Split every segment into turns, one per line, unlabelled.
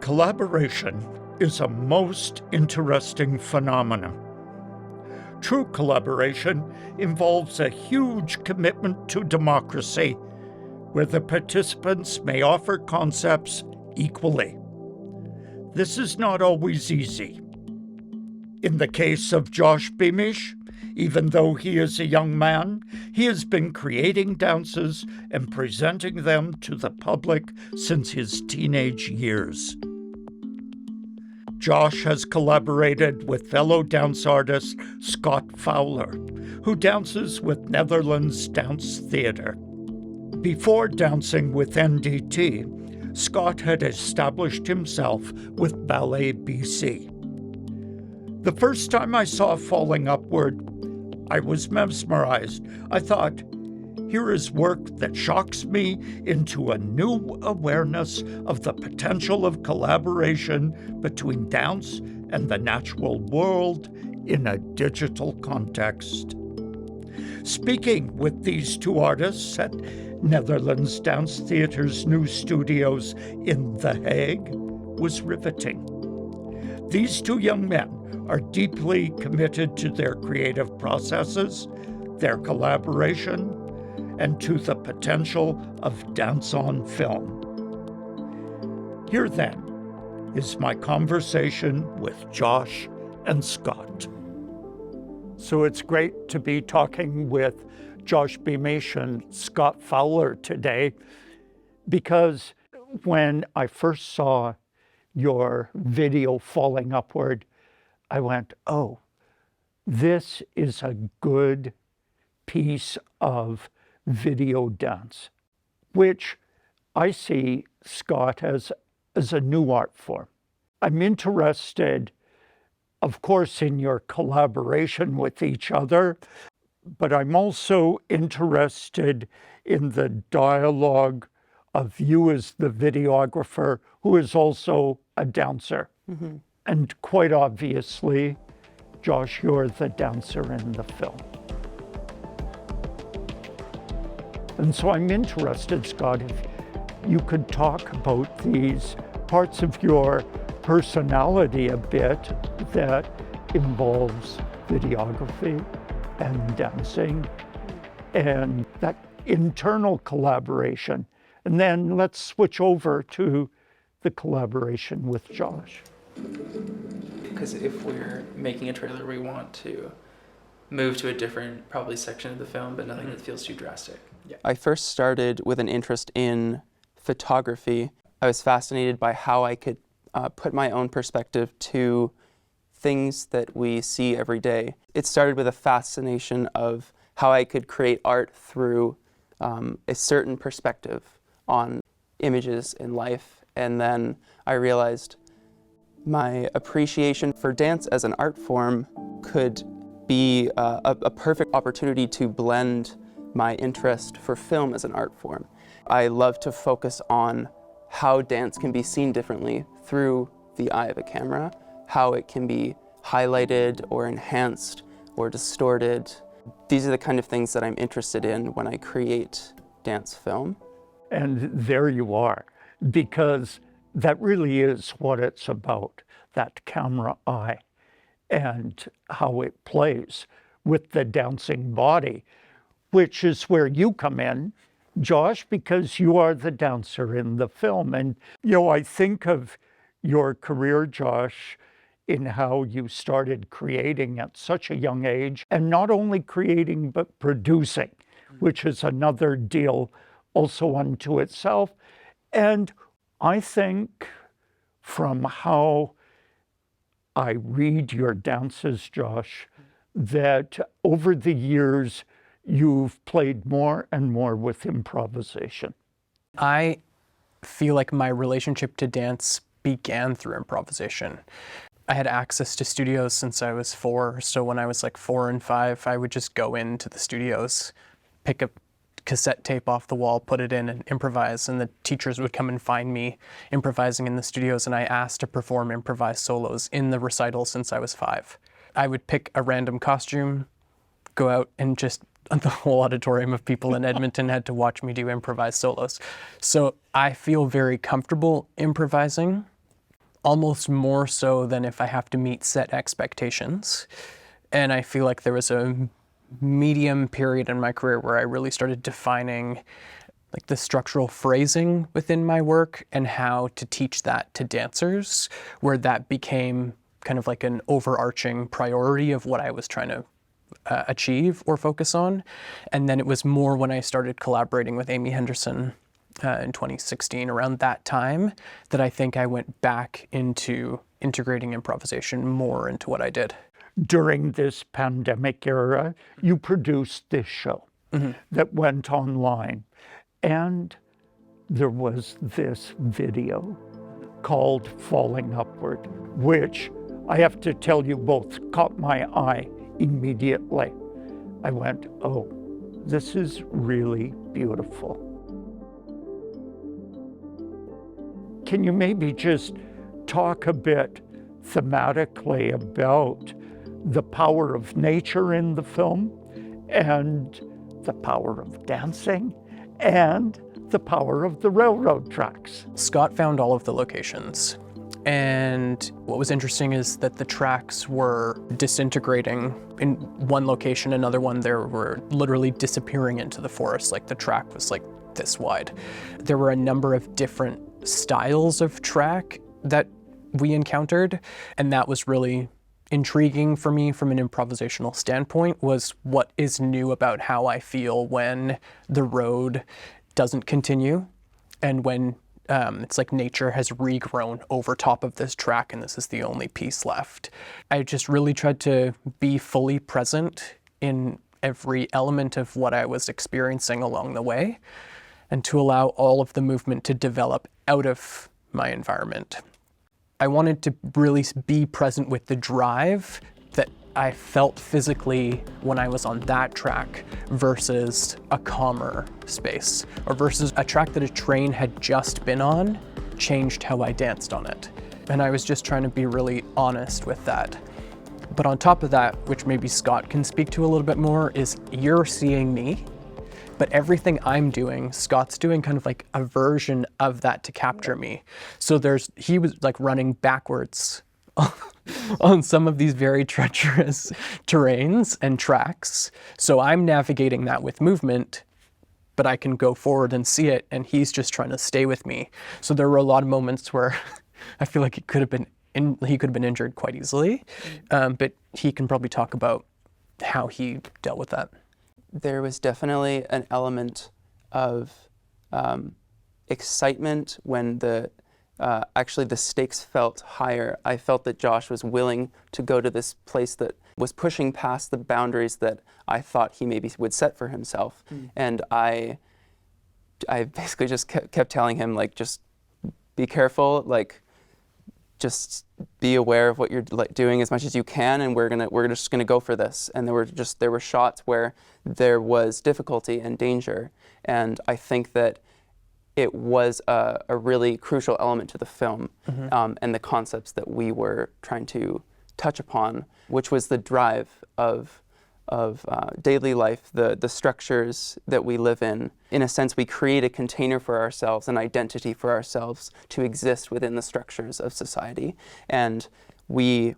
Collaboration is a most interesting phenomenon. True collaboration involves a huge commitment to democracy, where the participants may offer concepts equally. This is not always easy. In the case of Josh Beamish, even though he is a young man, he has been creating dances and presenting them to the public since his teenage years. Josh has collaborated with fellow dance artist Scott Fowler, who dances with Netherlands Dance Theatre. Before dancing with NDT, Scott had established himself with Ballet BC. The first time I saw Falling Upward, I was mesmerized. I thought, here is work that shocks me into a new awareness of the potential of collaboration between dance and the natural world in a digital context. Speaking with these two artists at Netherlands Dance Theatre's new studios in The Hague was riveting. These two young men are deeply committed to their creative processes, their collaboration, and to the potential of dance on film. Here then is my conversation with Josh and Scott. So it's great to be talking with Josh Beamish and Scott Fowler today, because when I first saw your video Falling Upward, I went, oh, this is a good piece of video dance, which I see, Scott, as a new art form. I'm interested, of course, in your collaboration with each other, but I'm also interested in the dialogue of you as the videographer, who is also a dancer. Mm-hmm. And quite obviously, Josh, you're the dancer in the film. And so I'm interested, Scott, if you could talk about these parts of your personality a bit that involves videography and dancing and that internal collaboration. And then let's switch over to the collaboration with Josh.
Because if we're making a trailer, we want to move to a different, probably, section of the film, but nothing that feels too drastic. Yeah.
I first started with an interest in photography. I was fascinated by how I could put my own perspective to things that we see every day. It started with a fascination of how I could create art through a certain perspective on images in life. And then I realized my appreciation for dance as an art form could be a perfect opportunity to blend my interest for film as an art form. I love to focus on how dance can be seen differently through the eye of a camera, how it can be highlighted or enhanced or distorted. These are the kind of things that I'm interested in when I create dance film.
And there you are, because that really is what it's about, that camera eye and how it plays with the dancing body, which is where you come in, Josh, because you are the dancer in the film. And, I think of your career, Josh, in how you started creating at such a young age, and not only creating, but producing, which is another deal also unto itself. And I think from how I read your dances, Josh, that over the years, you've played more and more with improvisation.
I feel like my relationship to dance began through improvisation. I had access to studios since I was 4, so when I was like 4 and 5, I would just go into the studios, pick a cassette tape off the wall, put it in and improvise, and the teachers would come and find me improvising in the studios, and I asked to perform improvised solos in the recital since I was 5. I would pick a random costume, go out, and just the whole auditorium of people in Edmonton had to watch me do improvised solos. So I feel very comfortable improvising, almost more so than if I have to meet set expectations. And I feel like there was a medium period in my career where I really started defining like the structural phrasing within my work and how to teach that to dancers, where that became kind of like an overarching priority of what I was trying to achieve or focus on. And then it was more when I started collaborating with Amy Henderson in 2016, around that time, that I think I went back into integrating improvisation more into what I did.
During this pandemic era, you produced this show that went online. And there was this video called Falling Upward, which I have to tell you both caught my eye immediately. I went, oh, this is really beautiful. Can you maybe just talk a bit thematically about the power of nature in the film and the power of dancing and the power of the railroad tracks?
Scott found all of the locations. And what was interesting is that the tracks were disintegrating in one location, another one they were literally disappearing into the forest. Like the track was like this wide. There were a number of different styles of track that we encountered, and that was really intriguing for me from an improvisational standpoint, was what is new about how I feel when the road doesn't continue and when it's like nature has regrown over top of this track and this is the only piece left. I just really tried to be fully present in every element of what I was experiencing along the way and to allow all of the movement to develop out of my environment. I wanted to really be present with the drive that I felt physically when I was on that track versus a calmer space, or versus a track that a train had just been on changed how I danced on it. And I was just trying to be really honest with that. But on top of that, which maybe Scott can speak to a little bit more, is you're seeing me, but everything I'm doing, Scott's doing kind of like a version of that to capture me. So he was like running backwards on some of these very treacherous terrains and tracks. So I'm navigating that with movement, but I can go forward and see it, and he's just trying to stay with me. So there were a lot of moments where I feel like he could have been injured quite easily, but he can probably talk about how he dealt with that.
There was definitely an element of excitement when actually the stakes felt higher. I felt that Josh was willing to go to this place that was pushing past the boundaries that I thought he maybe would set for himself. And I basically just kept telling him, like, just be careful, like, just be aware of what you're doing as much as you can, and we're just gonna go for this. And there were shots where there was difficulty and danger, and I think that it was a really crucial element to the film, and the concepts that we were trying to touch upon, which was the drive of daily life, the structures that we live in. In a sense, we create a container for ourselves, an identity for ourselves to exist within the structures of society. And we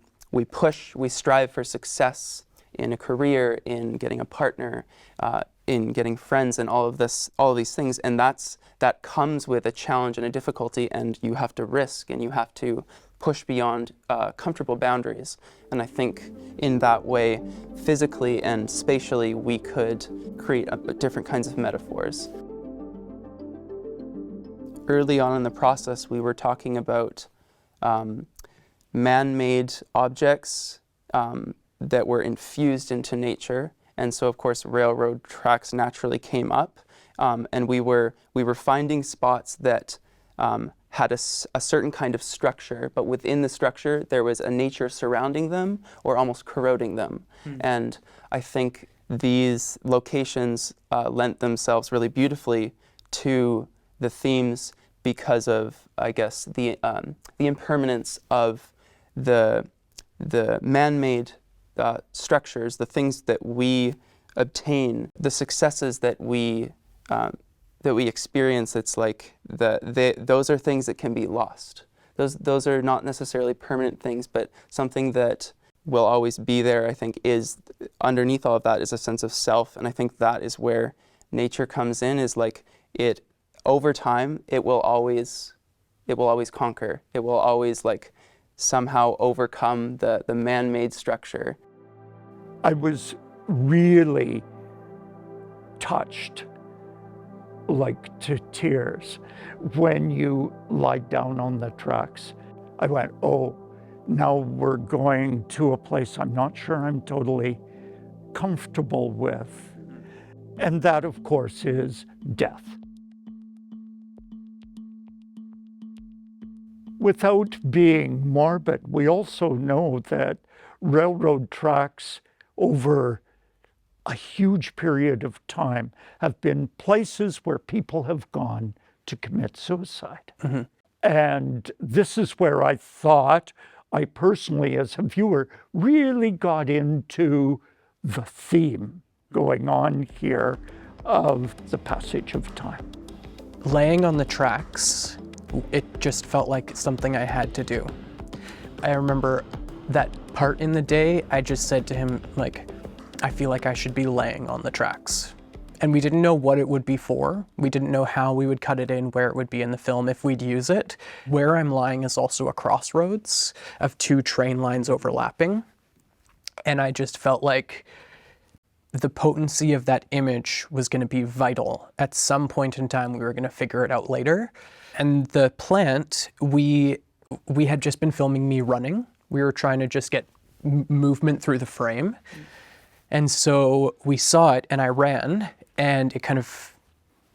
strive for success in a career, in getting a partner, in getting friends, and all of these things. And that comes with a challenge and a difficulty, and you have to risk, and you have to push beyond comfortable boundaries. And I think in that way, physically and spatially, we could create different kinds of metaphors. Early on in the process, we were talking about man-made objects that were infused into nature. And so, of course, railroad tracks naturally came up. And we were finding spots that had a certain kind of structure, but within the structure there was a nature surrounding them or almost corroding them. And I think these locations lent themselves really beautifully to the themes because of, I guess, the impermanence of the man-made structures, the things that we obtain, the successes that we experience. It's like those are things that can be lost. those are not necessarily permanent things, but something that will always be there, I think, is underneath all of that is a sense of self. And I think that is where nature comes in, is like it, over time, it will always conquer. It will always like somehow overcome the man-made structure.
I was really touched, like to tears, when you lied down on the tracks. I went, oh, now we're going to a place I'm not sure I'm totally comfortable with. And that, of course, is death. Without being morbid, we also know that railroad tracks over a huge period of time have been places where people have gone to commit suicide. Mm-hmm. And this is where I thought I personally, as a viewer, really got into the theme going on here of the passage of time.
Laying on the tracks, it just felt like something I had to do. I remember that part in the day, I just said to him, like, I feel like I should be laying on the tracks. And we didn't know what it would be for. We didn't know how we would cut it in, where it would be in the film, if we'd use it. Where I'm lying is also a crossroads of two train lines overlapping. And I just felt like the potency of that image was going to be vital. At some point in time, we were going to figure it out later. And the plant, we had just been filming me running. We were trying to just get movement through the frame. And so we saw it and I ran, and it kind of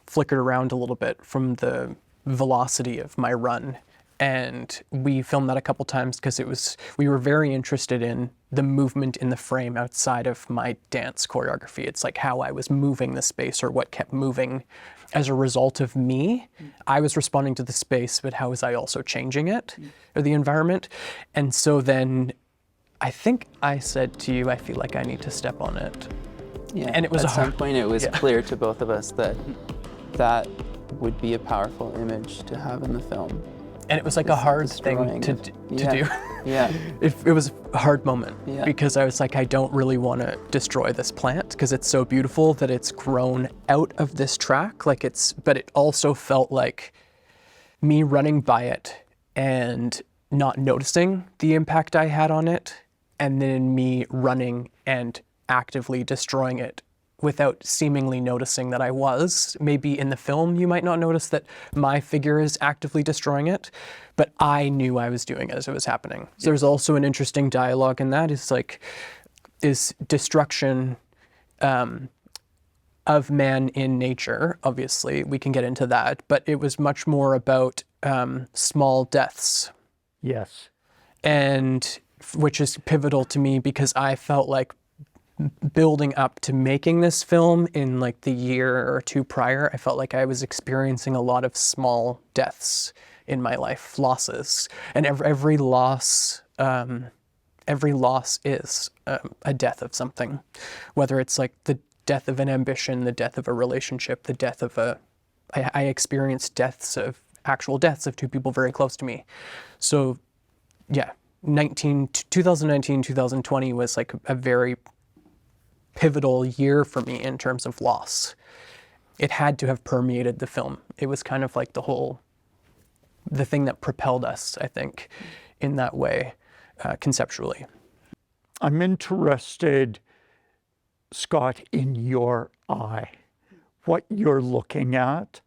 flickered around a little bit from the velocity of my run. And we filmed that a couple times because we were very interested in the movement in the frame outside of my dance choreography. It's like how I was moving the space, or what kept moving as a result of me. I was responding to the space, but how was I also changing it, or the environment? And so then I think I said to you, I feel like I need to step on it.
Yeah,
and it was
at some point it was clear to both of us that that would be a powerful image to have in the film.
And it was like a hard thing to do.
Yeah.
It was a hard moment because I was like, I don't really want to destroy this plant because it's so beautiful that it's grown out of this track. But it also felt like me running by it and not noticing the impact I had on it, and then me running and actively destroying it without seemingly noticing that I was. Maybe in the film you might not notice that my figure is actively destroying it, but I knew I was doing it as it was happening. So there's also an interesting dialogue in that, is destruction of man in nature. Obviously, we can get into that, but it was much more about small deaths.
Yes.
And which is pivotal to me because I felt like building up to making this film in like the year or two prior, I felt like I was experiencing a lot of small deaths in my life, losses. And every loss is a death of something, whether it's like the death of an ambition, the death of a relationship, the death of I experienced actual deaths of two people very close to me. So yeah, 2019, 2020 was like a very pivotal year for me in terms of loss. It had to have permeated the film. It was kind of like the thing that propelled us, I think, in that way, conceptually.
I'm interested, Scott, in your eye, what you're looking at,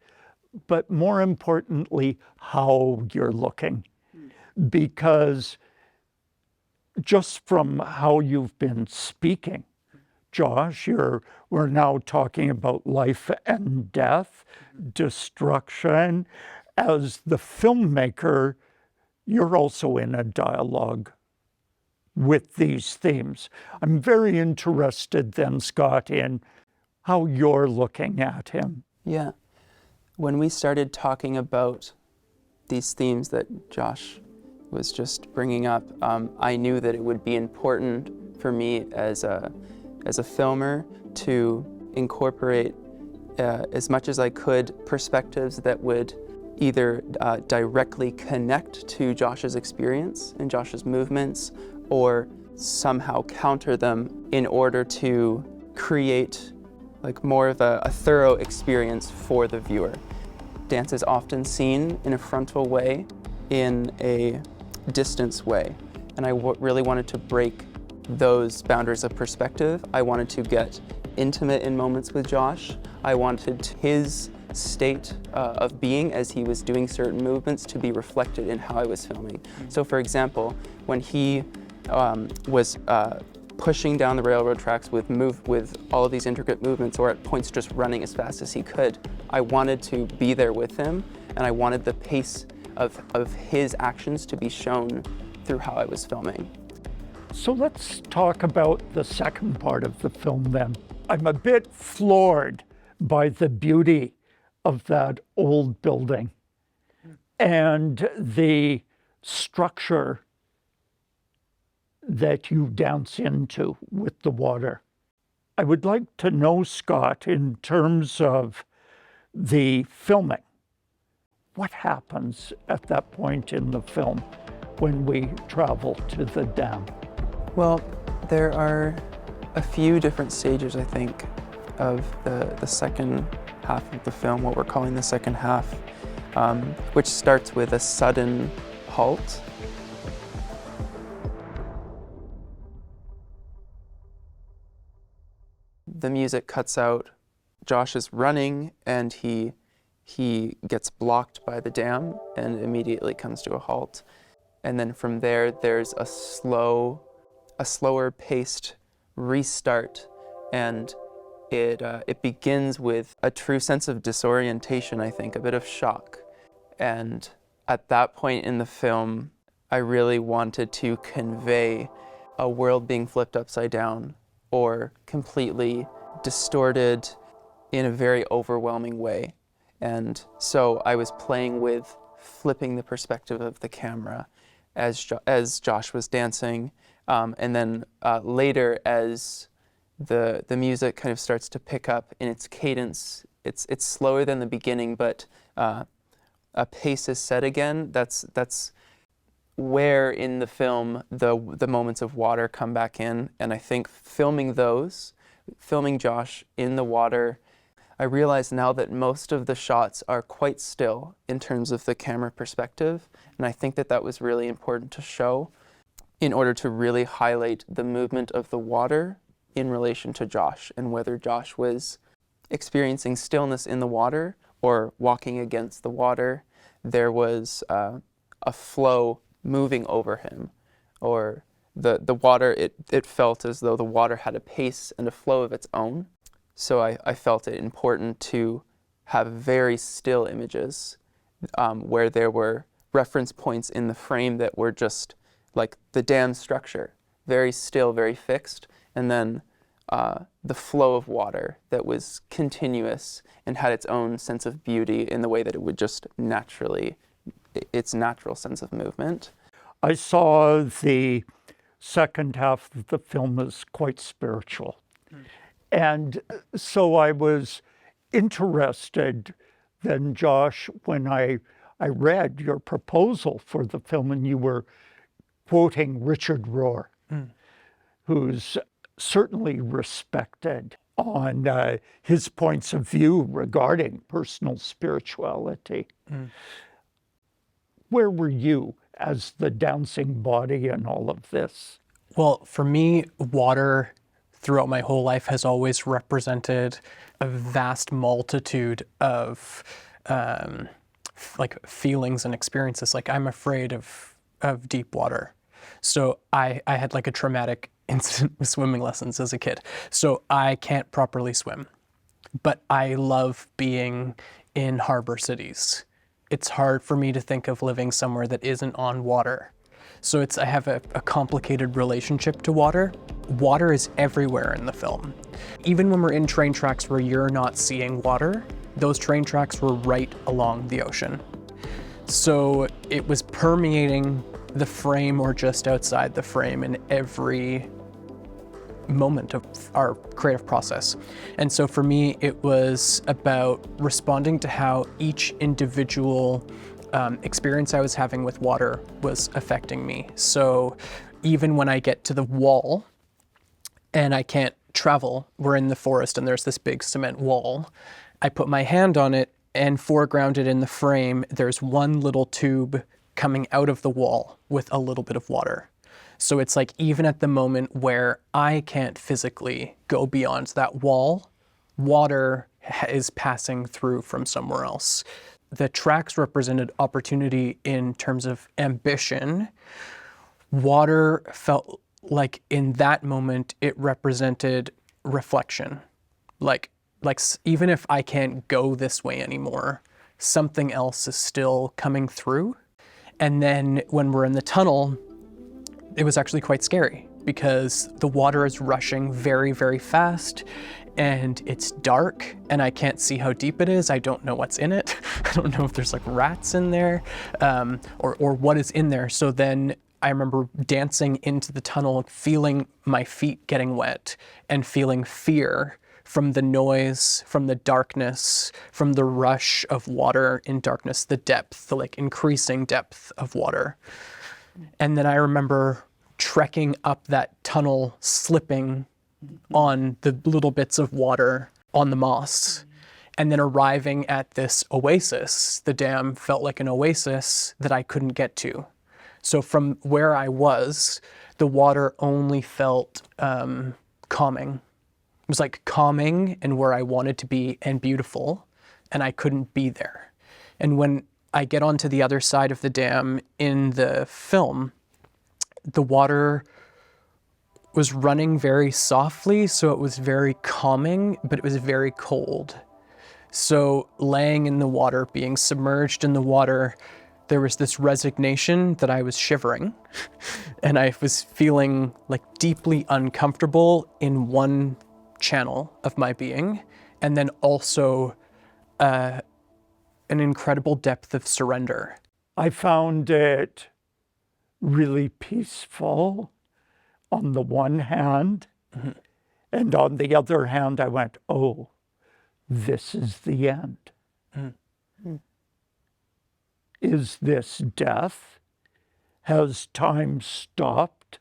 but more importantly, how you're looking. Because just from how you've been speaking, Josh, we're now talking about life and death, destruction. As the filmmaker, you're also in a dialogue with these themes. I'm very interested then, Scott, in how you're looking at him.
Yeah. When we started talking about these themes that Josh was just bringing up, I knew that it would be important for me as a filmer to incorporate as much as I could perspectives that would either directly connect to Josh's experience and Josh's movements, or somehow counter them in order to create like more of a thorough experience for the viewer. Dance is often seen in a frontal way, in a distance way, and I really wanted to break those boundaries of perspective. I wanted to get intimate in moments with Josh. I wanted his state of being as he was doing certain movements to be reflected in how I was filming. So for example, when he was pushing down the railroad tracks with all of these intricate movements, or at points just running as fast as he could, I wanted to be there with him, and I wanted the pace of his actions to be shown through how I was filming.
So let's talk about the second part of the film then. I'm a bit floored by the beauty of that old building and the structure that you dance into with the water. I would like to know, Scott, in terms of the filming, what happens at that point in the film when we travel to the dam?
Well, there are a few different stages, I think, of the second half of the film, what we're calling the second half, which starts with a sudden halt. The music cuts out. Josh is running, and he gets blocked by the dam and immediately comes to a halt. And then from there, there's a slower paced restart, and it begins with a true sense of disorientation, I think, a bit of shock. And at that point in the film, I really wanted to convey a world being flipped upside down or completely distorted in a very overwhelming way. And so I was playing with flipping the perspective of the camera as Josh was dancing. And then later, as the music kind of starts to pick up in its cadence, it's slower than the beginning, but a pace is set again. That's where in the film the moments of water come back in. And I think filming Josh in the water, I realize now that most of the shots are quite still in terms of the camera perspective. And I think that was really important to show in order to really highlight the movement of the water in relation to Josh, and whether Josh was experiencing stillness in the water or walking against the water. There was a flow moving over him, or the water, it felt as though the water had a pace and a flow of its own. So I felt it important to have very still images where there were reference points in the frame that were just like the dam structure, very still, very fixed, and then the flow of water that was continuous and had its own sense of beauty in the way that it would just naturally, its natural sense of movement.
I saw the second half of the film as quite spiritual. And so I was interested then, Josh, when I read your proposal for the film, and you were quoting Richard Rohr, who's certainly respected on his points of view regarding personal spirituality. Where were you as the dancing body in all of this?
Well, for me, water throughout my whole life has always represented a vast multitude of like feelings and experiences. Like, I'm afraid of deep water. So I had like a traumatic incident with swimming lessons as a kid. So I can't properly swim, but I love being in harbor cities. It's hard for me to think of living somewhere that isn't on water. So I have a complicated relationship to water. Water is everywhere in the film. Even when we're in train tracks where you're not seeing water, those train tracks were right along the ocean. So it was permeating the frame or just outside the frame in every moment of our creative process. And so for me, it was about responding to how each individual experience I was having with water was affecting me. So even when I get to the wall and I can't travel, we're in the forest and there's this big cement wall, I put my hand on it, and foregrounded in the frame, there's one little tube coming out of the wall with a little bit of water. So it's like, even at the moment where I can't physically go beyond that wall, water is passing through from somewhere else. The tracks represented opportunity in terms of ambition. Water felt like in that moment, it represented reflection. Like even if I can't go this way anymore, something else is still coming through. And then when we're in the tunnel, it was actually quite scary because the water is rushing very, very fast and it's dark and I can't see how deep it is. I don't know what's in it. I don't know if there's like rats in there or what is in there. So then I remember dancing into the tunnel, feeling my feet getting wet and feeling fear from the noise, from the darkness, from the rush of water in darkness, the depth, the like increasing depth of water. And then I remember trekking up that tunnel, slipping on the little bits of water on the moss, and then arriving at this oasis. The dam felt like an oasis that I couldn't get to. So from where I was, the water only felt calming. It was like calming and where I wanted to be and beautiful, and I couldn't be there. And when I get onto the other side of the dam in the film, the water was running very softly, so it was very calming, but it was very cold. So laying in the water, being submerged in the water, there was this resignation that I was shivering, and I was feeling like deeply uncomfortable in one channel of my being, and then also an incredible depth of surrender.
I found it really peaceful on the one hand, and on the other hand, I went, oh, this is the end. Is this death? Has time stopped?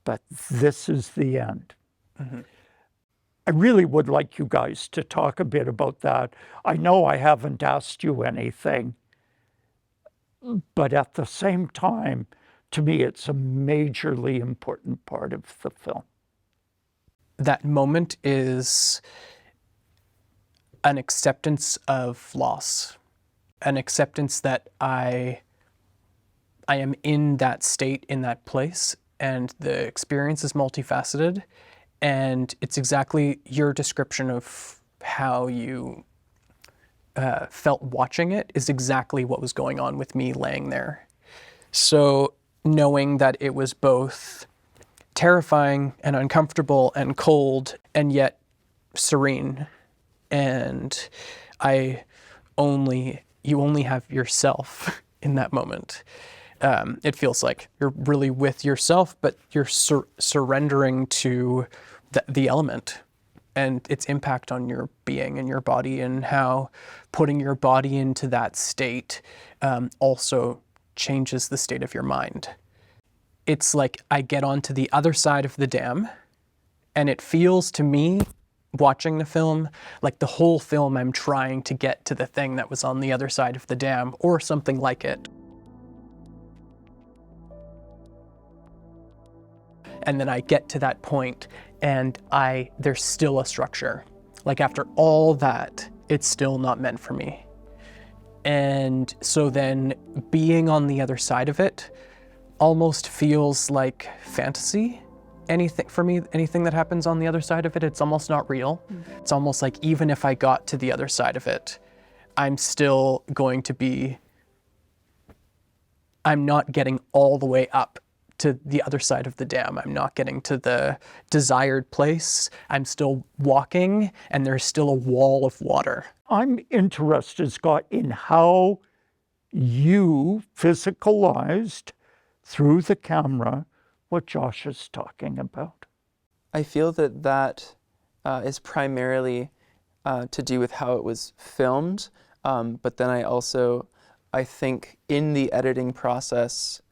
But this is the end. I really would like you guys to talk a bit about that. I know I haven't asked you anything, but at the same time, to me, it's a majorly important part of the film.
That moment is an acceptance of loss, an acceptance that I am in that state, in that place, and the experience is multifaceted. And it's exactly your description of how you felt watching it is exactly what was going on with me laying there. So knowing that it was both terrifying and uncomfortable and cold and yet serene, and you only have yourself in that moment. It feels like you're really with yourself, but you're surrendering to the element and its impact on your being and your body, and how putting your body into that state also changes the state of your mind. It's like I get onto the other side of the dam, and it feels to me, watching the film, like the whole film I'm trying to get to the thing that was on the other side of the dam, or something like it. And then I get to that point, and there's still a structure. Like after all that, it's still not meant for me. And so then being on the other side of it almost feels like fantasy. Anything that happens on the other side of it, it's almost not real. It's almost like even if I got to the other side of it, I'm still going to be, I'm not getting all the way up to the other side of the dam. I'm not getting to the desired place. I'm still walking, and there's still a wall of water.
I'm interested, Scott, in how you physicalized through the camera what Josh is talking about.
I feel that is primarily to do with how it was filmed, but then I think in the editing process,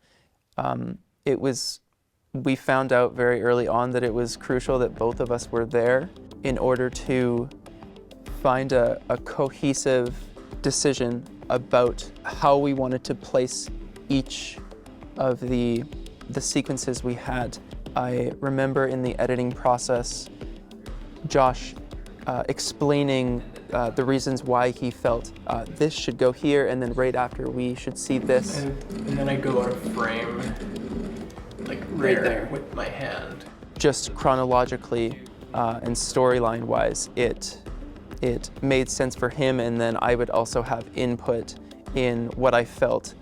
we found out very early on that it was crucial that both of us were there in order to find a cohesive decision about how we wanted to place each of the sequences we had. I remember in the editing process, Josh explaining the reasons why he felt this should go here, and then right after we should see this.
And then I go out of frame, like
Right there.
with my hand.
Just chronologically and storyline-wise, it made sense for him, and then I would also have input in what I felt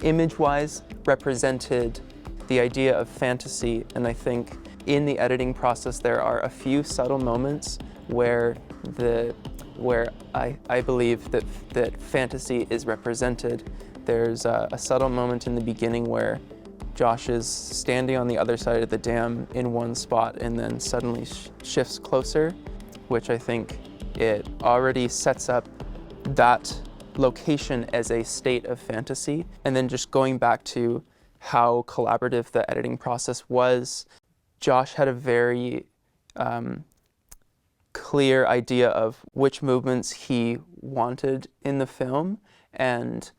image-wise represented the idea of fantasy. And I think in the editing process there are a few subtle moments where I believe that fantasy is represented. There's a subtle moment in the beginning where Josh is standing on the other side of the dam in one spot and then suddenly shifts closer, which I think it already sets up that location as a state of fantasy. And then just going back to how collaborative the editing process was, Josh had a very clear idea of which movements he wanted in the film, and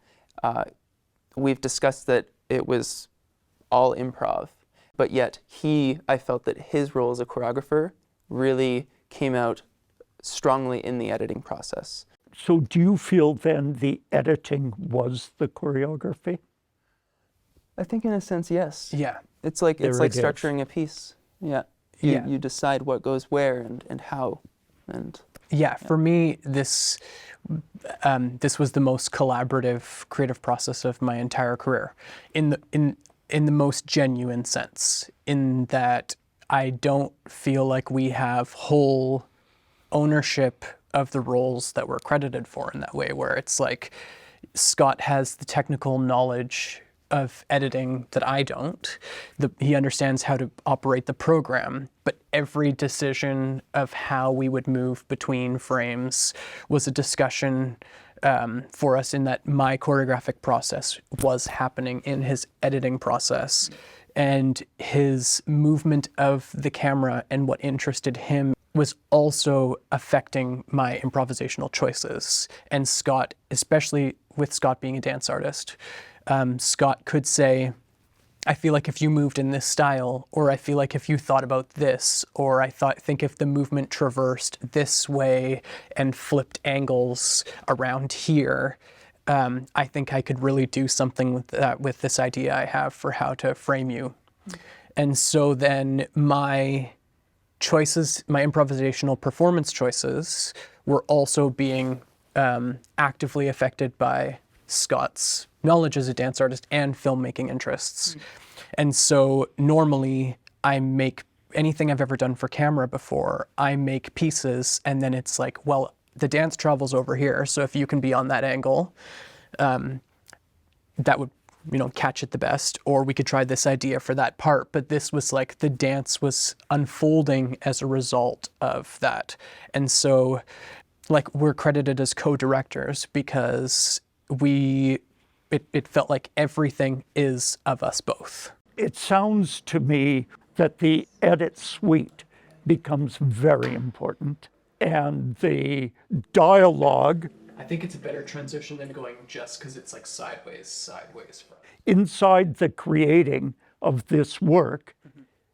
we've discussed that it was all improv, but yet I felt that his role as a choreographer really came out strongly in the editing process.
So do you feel then the editing was the choreography?
I think in a sense, yes.
Yeah.
It's like
There it is.
structuring a piece. Yeah. You decide what goes where and how. And
Yeah, for me, this was the most collaborative creative process of my entire career, in the most genuine sense, in that I don't feel like we have whole ownership of the roles that we're credited for in that way, where it's like Scott has the technical knowledge of editing that I don't. He understands how to operate the program, but every decision of how we would move between frames was a discussion for us, in that my choreographic process was happening in his editing process, and his movement of the camera and what interested him was also affecting my improvisational choices. And Scott, especially with Scott being a dance artist, Scott could say, I feel like if you moved in this style, or I feel like if you thought about this, or think if the movement traversed this way and flipped angles around here, I think I could really do something with that, with this idea I have for how to frame you. And so then my choices, my improvisational performance choices, were also being actively affected by Scott's knowledge as a dance artist and filmmaking interests. And so normally I make anything I've ever done for camera before, I make pieces, and then it's like, well, the dance travels over here, so if you can be on that angle, that would, catch it the best, or we could try this idea for that part. But this was like the dance was unfolding as a result of that. And so like we're credited as co-directors because it felt like everything is of us both.
It sounds to me that the edit suite becomes very important, and the dialogue
I think it's a better transition than going just because it's like sideways.
inside the creating of this work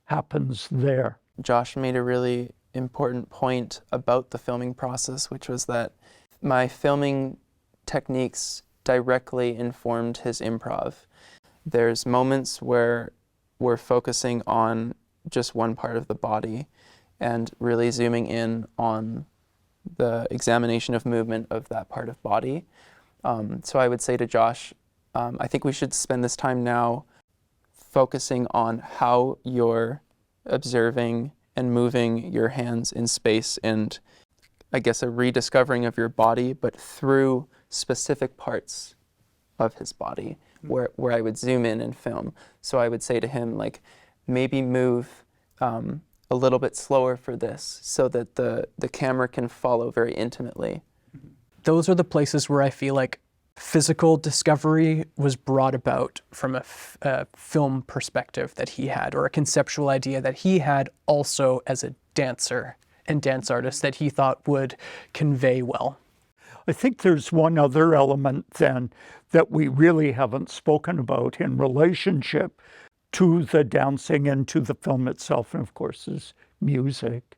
happens there.
Josh made a really important point about the filming process, which was that my filming techniques directly informed his improv. There's moments where we're focusing on just one part of the body and really zooming in on the examination of movement of that part of body. So I would say to Josh, I think we should spend this time now focusing on how you're observing and moving your hands in space, and I guess a rediscovering of your body, but through specific parts of his body where I would zoom in and film. So I would say to him, like, maybe move a little bit slower for this so that the camera can follow very intimately.
Those are the places where I feel like physical discovery was brought about from a film perspective that he had, or a conceptual idea that he had also as a dancer and dance artist that he thought would convey well.
I think there's one other element then that we really haven't spoken about in relationship to the dancing and to the film itself, and of course is music.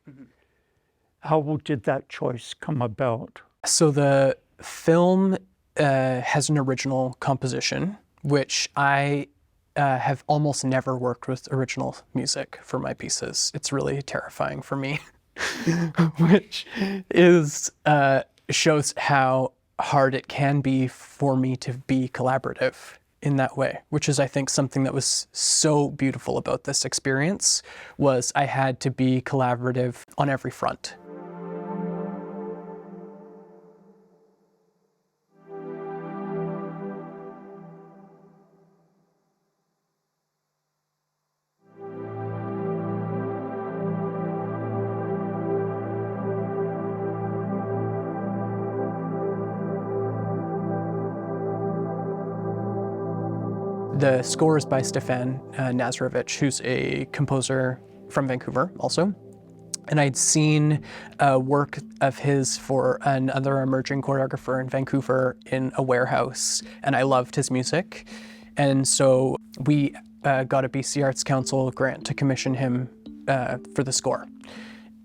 How did that choice come about?
So the film has an original composition, which I have almost never worked with original music for my pieces. It's really terrifying for me, which is shows how hard it can be for me to be collaborative in that way, which is, I think, something that was so beautiful about this experience, was I had to be collaborative on every front. The score is by Stefan Nazarevich, who's a composer from Vancouver also. And I'd seen work of his for another emerging choreographer in Vancouver in a warehouse, and I loved his music. And so we got a BC Arts Council grant to commission him for the score.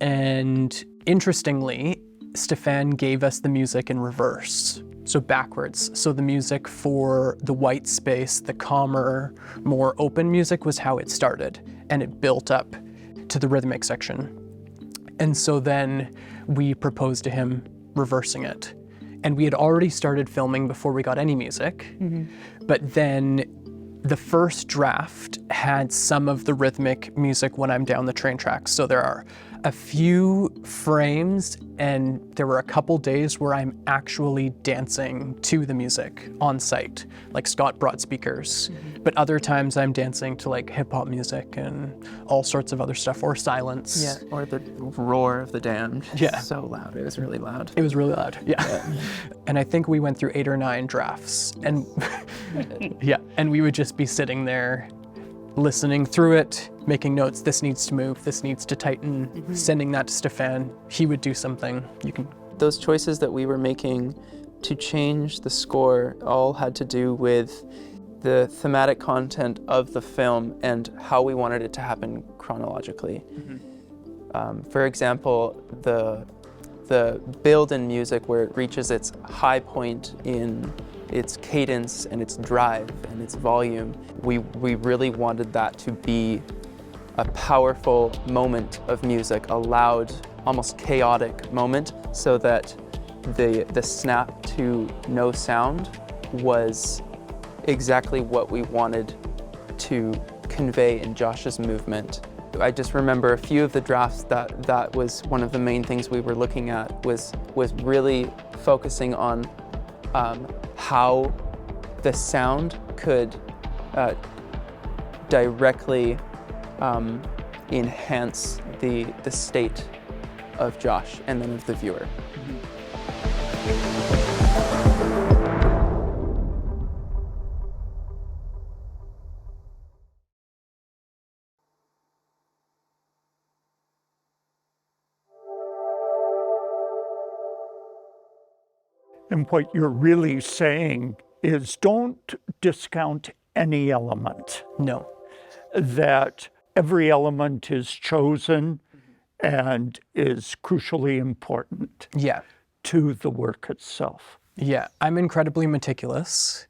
And interestingly, Stefan gave us the music in reverse. So backwards. So the music for the white space, the calmer, more open music was how it started, and it built up to the rhythmic section. And so then we proposed to him reversing it. And we had already started filming before we got any music, but then the first draft had some of the rhythmic music when I'm down the train tracks. So there are a few frames, and there were a couple days where I'm actually dancing to the music on site. Like Scott brought speakers, but other times I'm dancing to like hip hop music and all sorts of other stuff, or silence.
Yeah, or the roar of the dam.
Yeah.
So loud, it was really loud.
It was really loud, yeah. And I think we went through 8 or 9 drafts, and yeah, and we would just be sitting there listening through it, making notes, this needs to move, this needs to tighten, sending that to Stefan. He would do something.
Those choices that we were making to change the score all had to do with the thematic content of the film and how we wanted it to happen chronologically. For example, the build in music where it reaches its high point in its cadence and its drive and its volume, we really wanted that to be a powerful moment of music, a loud, almost chaotic moment, so that the snap to no sound was exactly what we wanted to convey in Josh's movement. I just remember a few of the drafts that was one of the main things we were looking at, was really focusing on how the sound could directly enhance the state of Josh and then of the viewer.
And what you're really saying is don't discount any element.
No.
That every element is chosen and is crucially important to the work itself.
Yeah, I'm incredibly meticulous,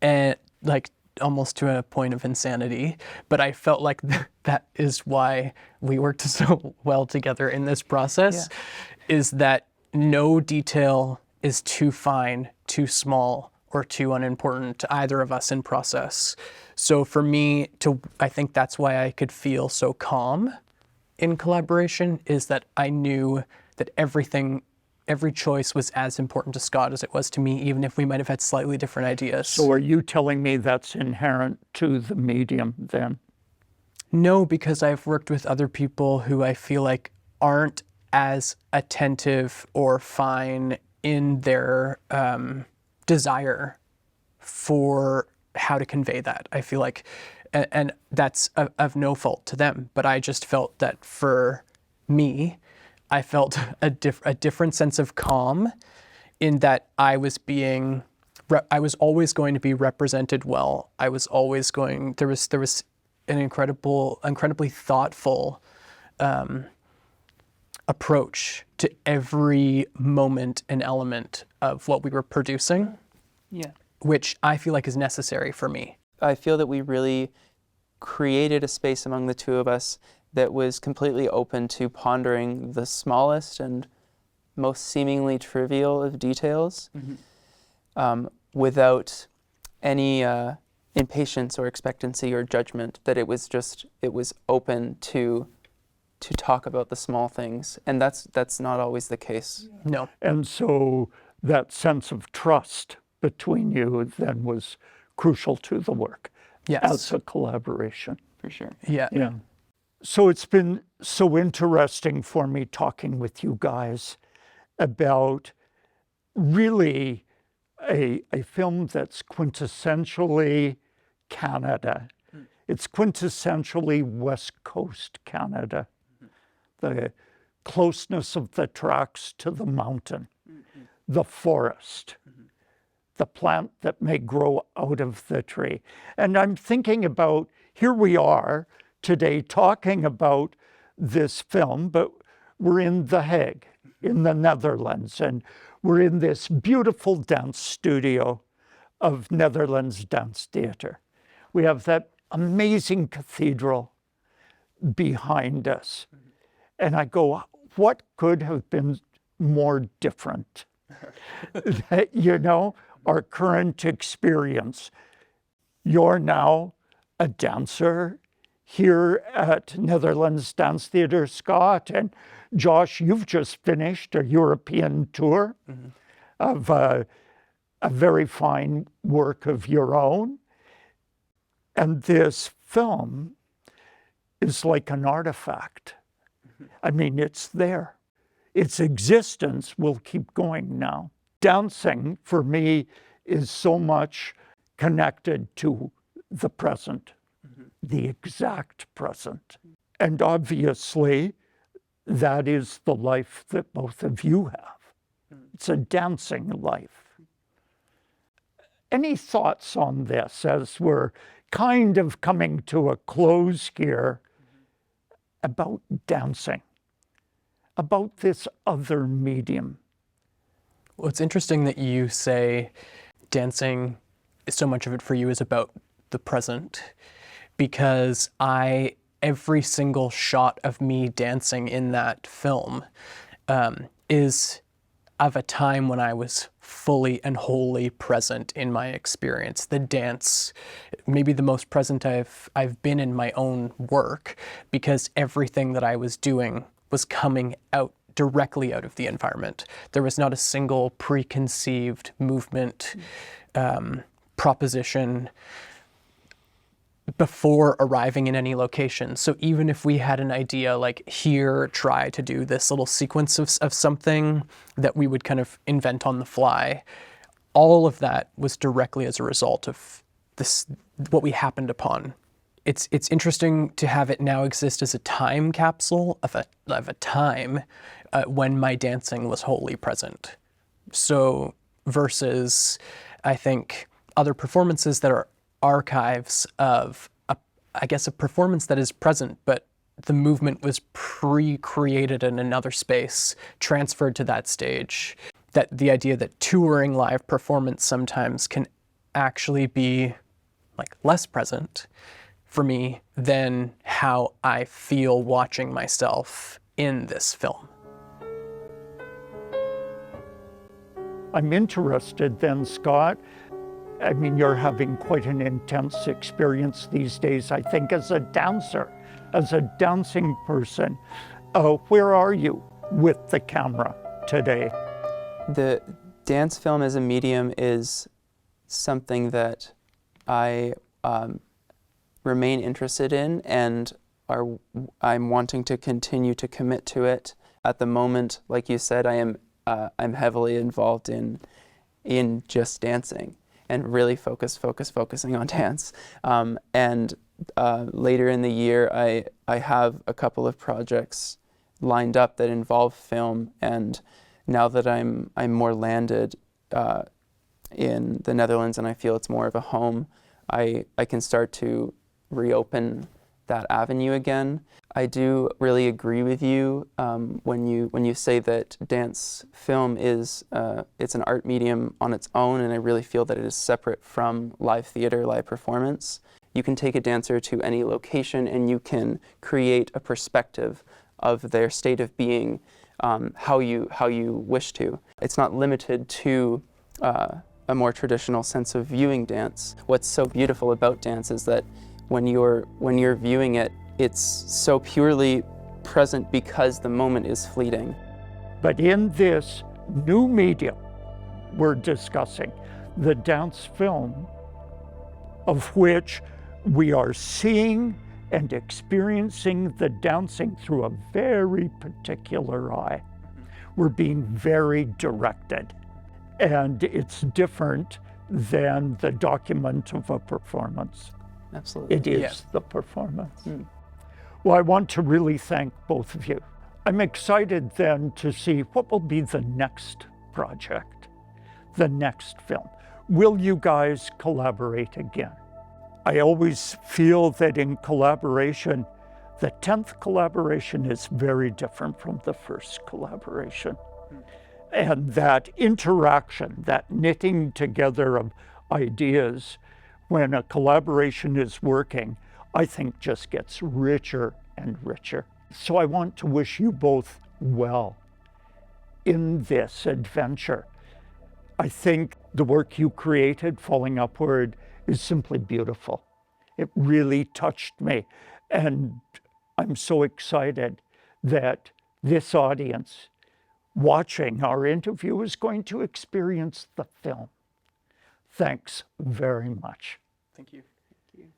and like almost to a point of insanity, but I felt like that is why we worked so well together in this process, is that no detail is too fine, too small, or too unimportant to either of us in process. So for me, I think that's why I could feel so calm in collaboration, is that I knew that every choice was as important to Scott as it was to me, even if we might have had slightly different ideas.
So are you telling me that's inherent to the medium then?
No, because I've worked with other people who I feel like aren't as attentive or fine in their desire for how to convey that. I feel like, and that's of no fault to them, but I just felt that for me, I felt a different sense of calm in that I was always going to be represented well. I was always going, there was an incredibly thoughtful approach to every moment and element of what we were producing.
Yeah.
Which I feel like is necessary for me.
I feel that we really created a space among the two of us that was completely open to pondering the smallest and most seemingly trivial of details, without any impatience or expectancy or judgment, that it was open to talk about the small things. And that's not always the case.
No.
And so that sense of trust between you then was crucial to the work.
Yes.
As a collaboration.
For sure.
Yeah.
Yeah. So it's been so interesting for me talking with you guys about really a film that's quintessentially Canada. It's quintessentially West Coast Canada. The closeness of the tracks to the mountain, the forest, the plant that may grow out of the tree. And I'm thinking about, here we are today talking about this film, but we're in The Hague, in the Netherlands, and we're in this beautiful dance studio of Netherlands Dance Theatre. We have that amazing cathedral behind us. And I go, what could have been more different? You know, our current experience. You're now a dancer here at Netherlands Dance Theatre, Scott, and Josh, you've just finished a European tour of a very fine work of your own. And this film is like an artifact. I mean, it's there. Its existence will keep going now. Dancing, for me, is so much connected to the present, the exact present. And obviously, that is the life that both of you have. It's a dancing life. Any thoughts on this as we're kind of coming to a close here about dancing, about this other medium?
Well, it's interesting that you say dancing, so much of it for you is about the present, because every single shot of me dancing in that film is of a time when I was fully and wholly present in my experience. The dance, maybe the most present I've been in my own work, because everything that I was doing was coming out directly out of the environment. There was not a single preconceived movement, proposition before arriving in any location. So even if we had an idea like here, try to do this little sequence of something that we would kind of invent on the fly, all of that was directly as a result of this, what we happened upon. It's interesting to have it now exist as a time capsule of a time when my dancing was wholly present. So versus, I think, other performances that are archives of, I guess, a performance that is present, but the movement was pre-created in another space, transferred to that stage. That the idea that touring live performance sometimes can actually be like less present for me than how I feel watching myself in this film.
I'm interested then, Scott. I mean, you're having quite an intense experience these days, I think, as a dancer, as a dancing person. Where are you with the camera today?
The dance film as a medium is something that I remain interested in, and I'm wanting to continue to commit to it. At the moment, like you said, I'm heavily involved in just dancing and really focusing on dance. And later in the year, I have a couple of projects lined up that involve film, and now that I'm more landed in the Netherlands and I feel it's more of a home, I can start to reopen that avenue again. I do really agree with you when you say that dance film is it's an art medium on its own, and I really feel that it is separate from live theater, live performance. You can take a dancer to any location and you can create a perspective of their state of being how you wish to. It's not limited to a more traditional sense of viewing dance. What's so beautiful about dance is that when you're viewing it, it's so purely present because the moment is fleeting.
But in this new medium we're discussing, the dance film, of which we are seeing and experiencing the dancing through a very particular eye. We're being very directed, and it's different than the document of a performance.
Absolutely.
It is the performance. Well, I want to really thank both of you. I'm excited then to see what will be the next project, the next film. Will you guys collaborate again? I always feel that in collaboration, the 10th collaboration is very different from the first collaboration. And that interaction, that knitting together of ideas, when a collaboration is working, I think just gets richer and richer. So I want to wish you both well in this adventure. I think the work you created, Falling Upward, is simply beautiful. It really touched me. And I'm so excited that this audience watching our interview is going to experience the film. Thanks very much.
Thank you.
Thank you.